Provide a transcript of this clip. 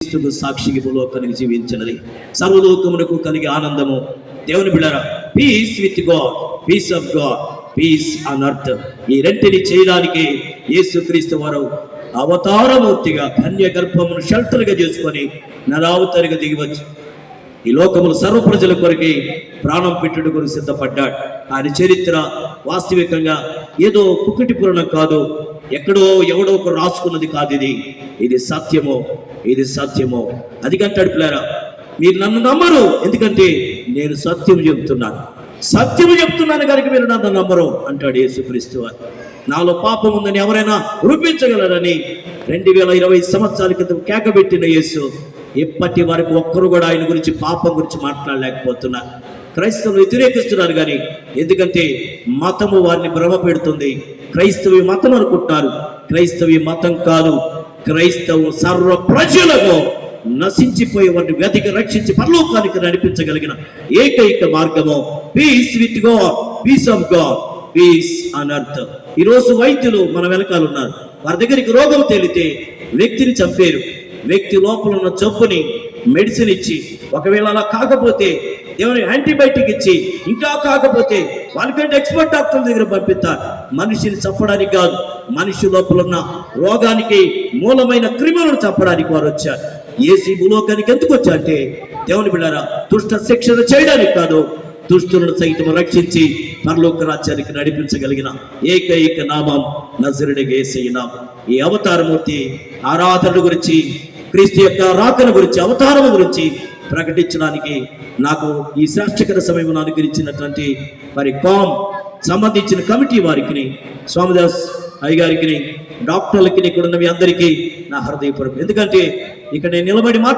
క్రీస్తుకు సాక్షికి భూలోకానికి జీవించినది సర్వలోకమునకు కలిగే ఆనందము. దేవుని బిడ్డలారా, peace with God, peace of God, peace on earth, ఈ రెంటిని చేయడానికి యేసుక్రీస్తు వారు అవతారమూర్తిగా కన్య గర్భమును షెల్టర్గా చేసుకొని నరావతారిగా దిగివచ్చు. ఈ లోకములు సర్వ ప్రజల కొరకి ప్రాణం పెట్టుడు కొరకు సిద్ధపడ్డాడు. ఆయన చరిత్ర వాస్తవికంగా ఏదో కుక్కటి పురాణం కాదు, ఎక్కడో ఎవడో ఒకరు రాసుకున్నది కాదు. ఇది సత్యమో, ఇది సత్యమో. అది కంటాడు పిల్లారా, మీరు నన్ను నమ్మరు, ఎందుకంటే నేను సత్యం చెప్తున్నాను, సత్యము చెప్తున్నాను కనుక మీరు నన్ను నమ్మరు అంటాడు యేసుక్రీస్తు వారు. నాలో పాపం ఉందని ఎవరైనా రూపించగలరని 2020 సంవత్సరాల క్రితం కేకబెట్టిన యేసు ఇప్పటి వరకు ఒక్కరు కూడా ఆయన గురించి, పాపం గురించి మాట్లాడలేకపోతున్నారు. క్రైస్తవులు వ్యతిరేకిస్తున్నారు కానీ, ఎందుకంటే మతము వారిని భ్రమ పెడుతుంది. క్రైస్తవ మతం అనుకుంటున్నారు, క్రైస్తవ మతం కాదు. క్రైస్తవం సర్వ ప్రజలకు నశించిపోయే వారిని వెతికి రక్షించి పరలోకానికి నడిపించగలిగిన ఏకైక మార్గము peace with God, peace of God, peace on earth. ఈరోజు వైద్యులు మన వెనకాల ఉన్నారు. వారి దగ్గరికి రోగం తేలితే వ్యక్తిని చంపేరు. వ్యక్తి లోపల ఉన్న జబ్బుని మెడిసిన్ ఇచ్చి, ఒకవేళ అలా కాకపోతే దేవుని యాంటీబయాటిక్ ఇచ్చి, ఇంకా కాకపోతే వాళ్ళకంటే ఎక్స్పర్ట్ డాక్టర్ దగ్గర పంపిస్తారు. మనిషిని చంపడానికి కాదు, మనిషి లోపల ఉన్న రోగానికి మూలమైన క్రిములను చంపడానికి వారు వచ్చారు. ఏసీ భూలోకానికి ఎందుకు వచ్చారంటే, దేవుని బిడ్డలారా, దుష్ట శిక్షణ చేయడానికి కాదు, దుష్టులను సైతం రక్షించి పరలోక రాజ్యానికి నడిపించగలిగిన ఏకైక నామం నజరుడిగా యేసయ్య నామం. ఈ అవతారమూర్తి ఆరాధన గురించి, క్రీస్తు యొక్క రాకన గురించి, అవతారం గురించి ప్రకటించడానికి నాకు ఈ శ్రేష్టకర సమయం అనుగ్రహించినటువంటి మరి కామ్ సంబంధించిన కమిటీ వారికి, స్వామిదాస్ అయ్యగారికి, డాక్టర్లకి, ఇక్కడ ఉన్న మీ అందరికీ నా హృదయపూర్వకం. ఎందుకంటే ఇక్కడ నేను నిలబడి మాత్రం